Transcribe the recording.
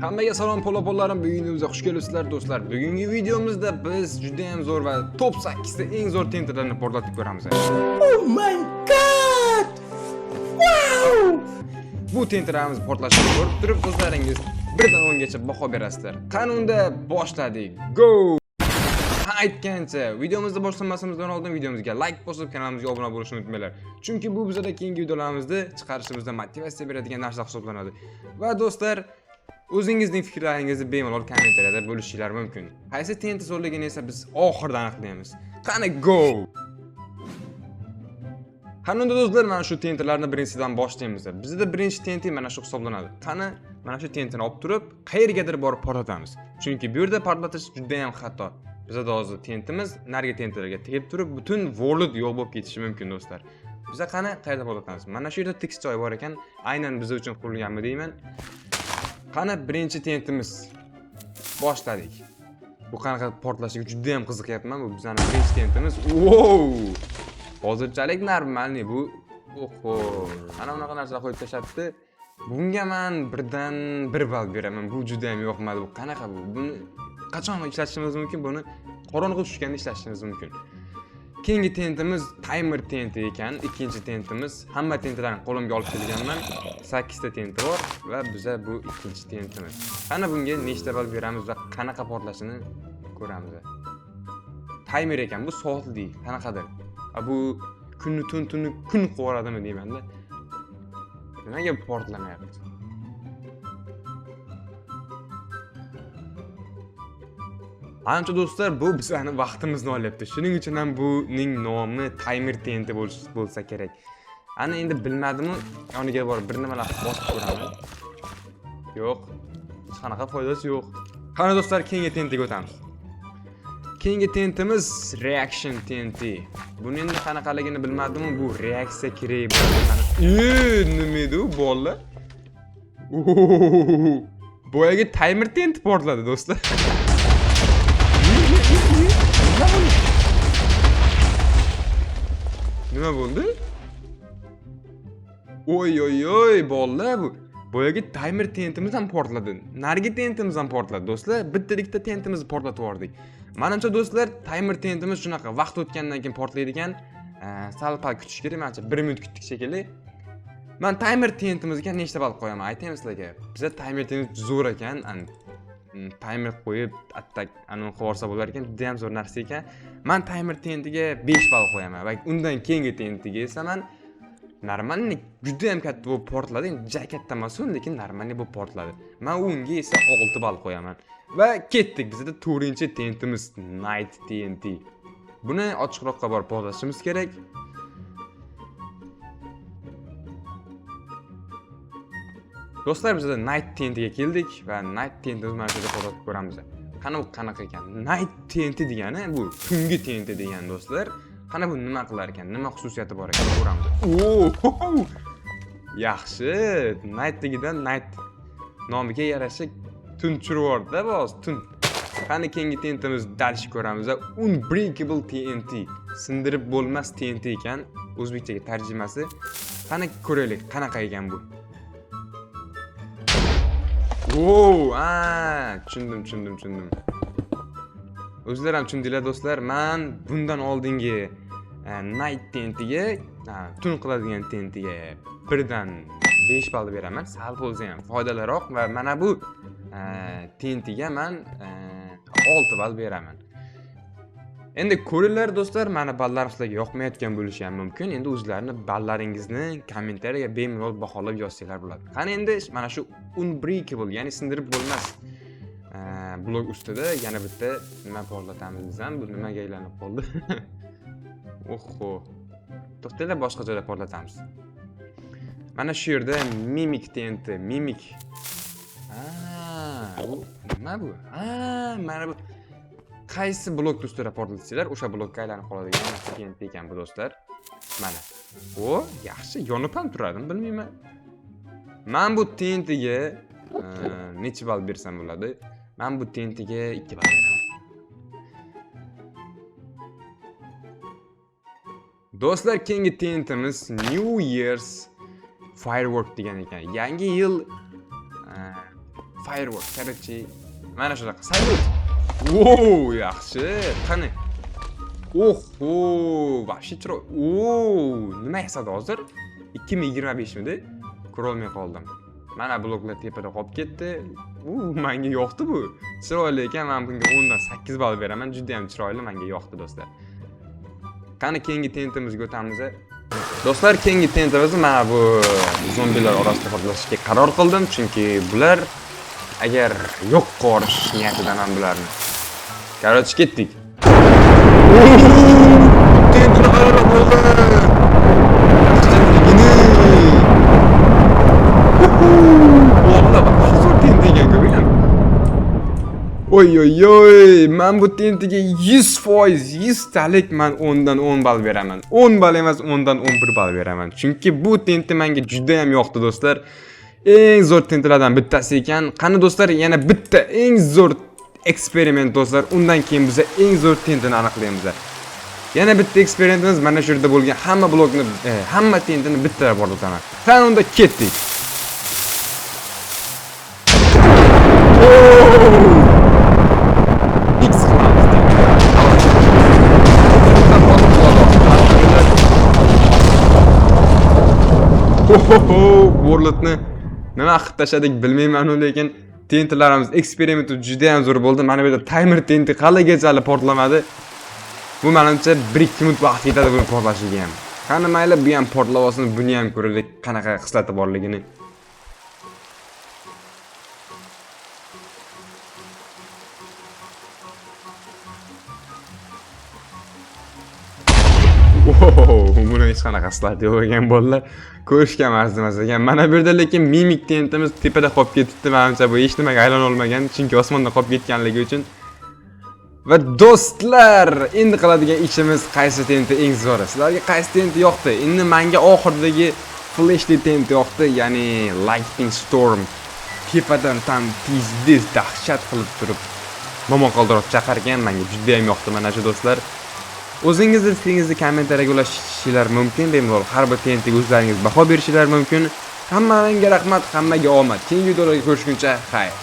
Hammaga salom polapollarim, bugungi videomizga xush kelibsizlar do'stlar. Bugungi videomizda biz juda ham zo'r va top 8 ta eng zo'r tenterlarni portlatib ko'ramiz. Oh my god! Wow! Bu tenterlarimiz portlashini ko'rib turib, o'zlaringiz 1 dan 10 gacha baho berasizlar. Qani unda boshladik. Go! Aytgancha, videomizni boshlamasimizdan oldin videomizga like bosib, kanalimizga obuna bo'lishni unutmanglar. Chunki bu bizga keyingi videolarimizni chiqarishimizda motivatsiya beradigan narsa hisoblanadi. Va do'stlar, o'zingizning fikrlaringizni bemalol kommentariyada bo'lishinglar mumkin. Qaysi TNT zo'rligini esa biz oxirida aniqlaymiz. Qani go! Qani do'stlar, mana shu TNTlarni birinchidan boshlaymiz. Bizda birinchi TNT mana shu hisoblanadi. Qani mana shu TNTni olib turib, qayergadir borib portlatamiz. Chunki bu yerda portlatish juda ham xato. Bizda hozir TNTimiz narigi TNTlarga tegib turib, butun world yo'q bo'lib ketishi mumkin do'stlar. Bizda qani qayerda portlatamiz? Mana shu yerda tekis joy bor ekan, aynan biz uchun qurilganmi deyman. Qani birinchi TNTimiz boshladik. Bu qanaqa portlashiga juda ham qiziqyapman. Bu bizning birinchi TNTimiz. Wow! Hozirchalik normalniy bu. Oho, ana unaqa narsalar qo'yib tashlabdi. Bunga men 1 dan 1 ball beraman. Bu juda ham yoqmadi. Bu qanaqa bu? Buni qachon ishlatishimiz mumkin? Buni qorong'i tushganda ishlatishimiz mumkin. Keyingi TNTimiz timer TNT ekan. Ikkinchi TNTimiz hamma TNTlarni qo'limga olib kelganman. 8 ta TNT bor va biza bu ikkinchi TNTimiz. Qani bunga nechta ball beramiz va qanaqa portlashini ko'ramiz. Timer ekan, bu soatli, qanaqadir. Bu kunni tunni kun qo'radimi deyman-da. Nimaga portlamayapti? Ancha do'stlar, bu bizning vaqtimizni olyapti. Shuning uchun ham buning nomi timer TNT bo'lsa kerak. Ana endi bilmadimmi, yoniga borib bir nimalar bosib ko'raman. Yo'q. Hech qanaqa foydasi yo'q. Qani do'stlar, keyingi TNTga o'tamiz. Keyingi TNTimiz reaction TNT. Buni endi qanaqaligini bilmadim-ku, bu reaksiya kerak bo'lgan. Nima edi u bolla? Boyagi timer TNT portladi do'stlar. Nima bo'ldi? Oy, bolla bu. Boyagi timer TNTimiz ham portladi. Narigi TNTimiz ham portladi do'stlar. Bittalikda TNTimizni portlatib yubordik. Menimcha do'stlar, timer TNTimiz shunaqa vaqt o'tgandan keyin portlaydigan. Sal-pal kutish kerak, menimcha 1 minut kutdik shekilli. Men timer TNTimizga nechta ball qo'yaman aytaymi sizlarga. Bizda timer TNT zo'r ekan. Timer qo'yib attak qilib yuborsa bo'lar ekan, juda ham zo'r narsa ekan. Men timer TNTga 5 ball qo'yaman va undan keyingi TNTga esa men normalniy juda ham katta bo'lib portladi. Endi juda katta emas, lekin normalniy bo'lib portladi. Men unga esa 6 ball qo'yaman. Va ketdik. Bizda 4-chi TNTimiz Night TNT. Buni ochiqroqqa borib portlatishimiz kerak. Do'stlar, biz Night TNTga keldik va Night TNTimiz mana shu yerda portlatib ko'ramiz. Qani bu qanaqa ekan? Night TNT degani bu tungi TNT degan do'stlar. Qani bu nima qilar ekan? Nima xususiyati bor ekan? Ko'ramiz. Yaxshi. Night degidan Night nomiga yarasha tun chirvorda bo'z, tun. Qani keyingi TNTimiz dalish ko'ramiz. Unbreakable TNT. Sindirib bo'lmas TNT ekan. O'zbekchaga tarjimasi. Qani ko'raylik, qanaqa ekan bu? Tushundim. O'zlar ham tushundinglar do'stlar. Men bundan oldingi Night TNTga, tun qiladigan TNTga 1 dan 5 ball beraman. Sal bo'lsa ham foydaliroq va mana bu TNTga men 6 ball beraman. Endi ko'ringlar do'stlar, mana ballarim sizlarga yoqmayotgan bo'lishi ham mumkin. Endi o'zlaringiz ballaringizni kommentariyaga bemalol baholab yozsanglar bo'ladi. Qani endi mana shu unbreakable, ya'ni sindirib bo'lmas blok ustida yana bitta nima portlatamiz desam, bu nimaga aylanib qoldi? Oho. To'xtanglar, boshqa joyda portlatamiz. Mana shu yerda Mimic TNT, Mimic. Bu nima bu? Mana bu qaysi blok ustida portlatsanglar, o'sha blokka aylanib qoladigan TNT ekan bu do'stlar. Mana. Yaxshi, yonib ham turadim, bilmayman. Men bu TNTga necha ball bersam bo'ladi? Men bu TNTga 2 ball beraman. Do'stlar, keyingi TNTimiz New Year's Firework degan ekan. Yangi yil firework, короче, mana shunaqa. Salut. Wow, yaxshi. Qani. Oho, вообще chiroy. Nima yasadi hozir? 2025midi? Ko'ra olmay qoldim. Mana bloklar tepada qolib ketdi. Menga yoqdi bu. Chiroyli ekan, men bunga 10 dan 8 ball beraman. Juda ham chiroyli, menga yoqdi do'stlar. Qani keyingi tentimizga o'tamiz. Do'stlar, keyingi tentimizni mana bu zombilar orasida portlashga qaror qildim, chunki bular agar yo'q qilish niyatidan ham bularni. Короче, ketdik. Tentini qaror bo'ldi. Oy, men bu tentiga 100%, 100 talik men 10 dan 10 ball beraman. 10 ball emas, 10 dan 11 ball beraman. Chunki bu tenti menga juda ham yoqdi do'stlar. Eng zo'r tentlardan bittasi ekan. Qani do'stlar, yana bitta eng zo'r eksperiment do'stlar. Undan keyin biz eng zo'r tentini aniqlaymiz. Yana bitta eksperimentimiz mana shu yerda bo'lgan hamma blokni, hamma tentini bitta borda o'taman. Qani unda ketdik. Worldni nima qilib tashladik bilmayman, lekin tentlarimiz eksperimenti juda ham zo'r bo'ldi. Mana bu yerda timer tenti qalagicha portlamadi. Bu menimcha 1-2 minut vaqt ketadi buni portlashiga ham. Qani mayli, bu ham portlab olsin, buni ham ko'raylik qanaqa xislati borligini. Buni hech qanaqa xislati yo'q ekan bolalar. Ko'rishga arzimas ekan. Mana bu yerda lekin mimik tentimiz tepada qolib ketibdi. Menimcha bu hech nimaga aylana olmagan, chunki osmonda qolib ketganligi uchun. Va do'stlar, endi qiladigan ishimiz qaysi tenti eng zo'ri? Sizlarga qaysi tenti yoqdi? Endi menga oxirdagi flashli tenti yoqdi, ya'ni lightning storm. Tepadan tam tez dahshat qilib turib momaqaldiroq chaqargan, menga juda ham yoqdi mana shu do'stlar. O'zingizni fikringizni kommentariyaga ulashishingiz mumkin, bemalol har bir tentiga o'zlaringiz baho berishingiz mumkin. Hammaga rahmat, hammaga omad. Keyingi videolarda ko'rishguncha xayr.